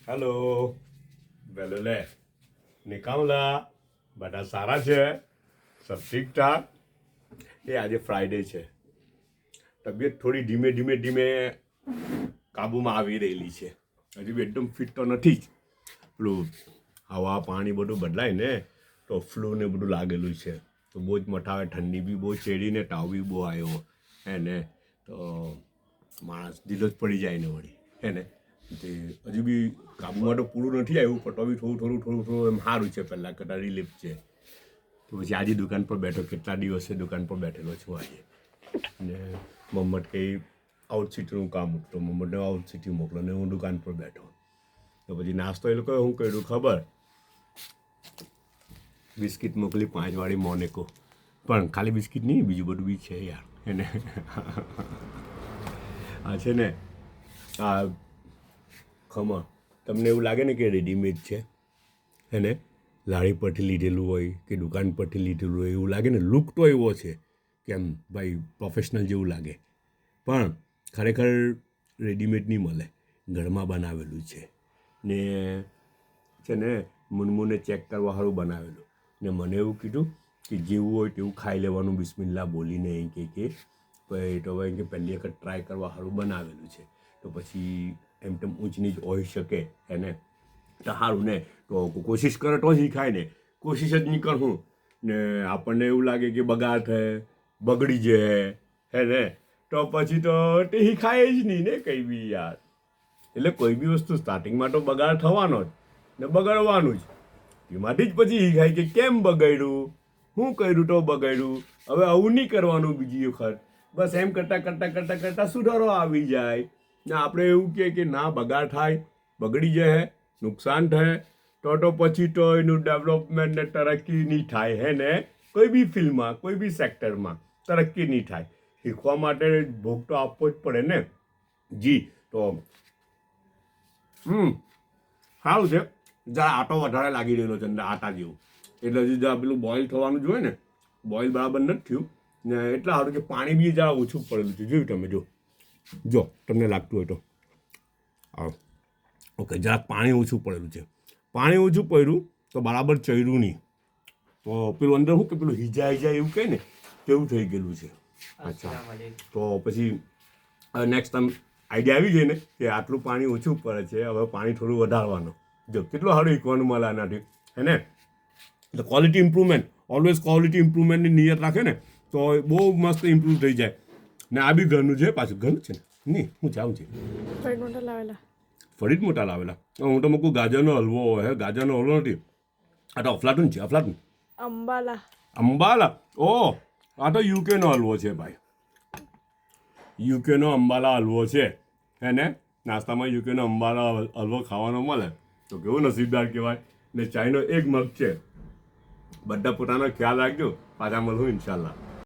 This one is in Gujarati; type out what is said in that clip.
હેલો વેલો લે નિકામલા બધા સારા છે સબ ઠીક ઠાક એ આજે ફ્રાઈડે છે તબિયત થોડી ધીમે ધીમે ધીમે કાબૂમાં આવી રહેલી છે હજી બી એકદમ ફિટ તો નથી જ પેલું હવા પાણી બધું બદલાય ને તો ફ્લૂ ને બધું લાગેલું છે તો બહુ જ મઠાવે ઠંડી બી બહુ ચેડીને તાવ બી બહુ આવ્યો હે ને તો માણસ ઢીલો જ પડી જાય ને વળી હે ને તે હજુ બી કાબુમાં તો પૂરું નથી આવ્યું પણ તો બી થોડું એમ સારું છે પહેલાં કરતાં રિલીફ છે તો પછી આજે દુકાન પર બેઠો કેટલા દિવસે દુકાન પર બેઠેલો છું આજે ને મમ્મદ કંઈ આઉટ સિટીનું કામ મૂકતો મમ્મદને આઉટ સિટી મોકલો ને હું દુકાન પર બેઠો તો પછી નાસ્તો એ લોકોએ શું કર્યું ખબર બિસ્કિટ મોકલી 5 વાળી મોનેકો પણ ખાલી બિસ્કિટ નહીં બીજું બધું બી છે યાર એને આ છે ને આ ખમણ તમને એવું લાગે ને કે રેડીમેડ છે એને લારી પરથી લીધેલું હોય કે દુકાન પરથી લીધેલું હોય એવું લાગે ને લુક તો એવો છે કે આમ ભાઈ પ્રોફેશનલ જેવું લાગે પણ ખરેખર રેડીમેડ નહીં મળે ઘરમાં બનાવેલું છે ને મુનમુને ચેક કરવા સારું બનાવેલું ને મને એવું કીધું કે જેવું હોય તેવું ખાઈ લેવાનું બિસ્મિલ્લા બોલીને એમ કે ભાઈ તો હવે કે પહેલી વખત ટ્રાય કરવા સારું બનાવેલું છે તો પછી એમ તેમ ઊંચ નીચ હોઈ શકે એને તો સારું ને તો કોશિશ કરે તો જ ખાય ને કોશિશ જ નહીં કરું ને આપણને એવું લાગે કે બગાડ થાય બગડી જાય હે ને તો પછી તો તે ખાય જ નહીં ને કંઈ બી યાર એટલે કોઈ બી વસ્તુ સ્ટાર્ટિંગમાં તો બગાડ થવાનો જ ને બગાડવાનું જ એમાંથી જ પછી ખાય કે કેમ બગાડ્યું શું કર્યું તો બગાડ્યું હવે આવું નહીં કરવાનું બીજી વખત બસ એમ કરતાં સુધારો આવી જાય ને આપણે એવું કહે કે ના બગાડ થાય બગડી જાય નુકસાન થાય તો પછી તો એનું ડેવલપમેન્ટ ને તરક્કી નહીં થાય હે ને કોઈ બી ફિલ્ડમાં કોઈ બી સેક્ટરમાં તરક્કી નહીં થાય શીખવા માટે ભોગ તો આપવો જ પડે ને જી તો સારું છે જરા આટો વધારે લાગી રહેલો છે અંદર આટા જેવું એટલે હજી જરા પેલું બોઇલ થવાનું જોઈએ ને બોઇલ બરાબર નથી થયું ને એટલા સારું કે પાણી બી જરા ઓછું પડેલું છે જોયું તમે જો તમને લાગતું હોય તો ઓકે જરાક પાણી ઓછું પડેલું છે પાણી ઓછું પડ્યું તો બરાબર ચડ્યું નહીં તો પેલું અંદર શું કે પેલું હિજાય એવું કહે ને તેવું થઈ ગયેલું છે અચ્છા તો પછી નેક્સ્ટ ટાઈમ આઈડિયા આવી જાય ને કે આટલું પાણી ઓછું પડે છે હવે પાણી થોડું વધારવાનું જો કેટલું સારું શીખવાનું મળે આનાથી હે ને એટલે ક્વોલિટી ઇમ્પ્રુવમેન્ટ ઓલવેઝ ક્વોલિટી ઇમ્પ્રુવમેન્ટની નિયત રાખે ને તો બહુ મસ્ત ઇમ્પ્રૂવ થઈ જાય ને આ બી ઘરનું છે પાછું ઘરનું છે ને નહીં હું જાઉં છું ફરી જ મોટા લાવેલા હું તો મૂકું ગાજરનો હલવો હોય ગાજરનો હલવો નથી આ તો અફલાટુન છે અફલાટુન અંબાલા ઓહ આ તો યુકેનો હલવો છે ભાઈ યુકેનો અંબાલા હલવો છે હે ને નાસ્તામાં યુકેનો અંબાલા હલવો ખાવાનો મળે તો કેવું નસીબદાર કહેવાય ને ચાયનો એક મગ છે બધા પોતાનો ખ્યાલ રાખજો પાછા મળું ઇન્શાલ્લાહ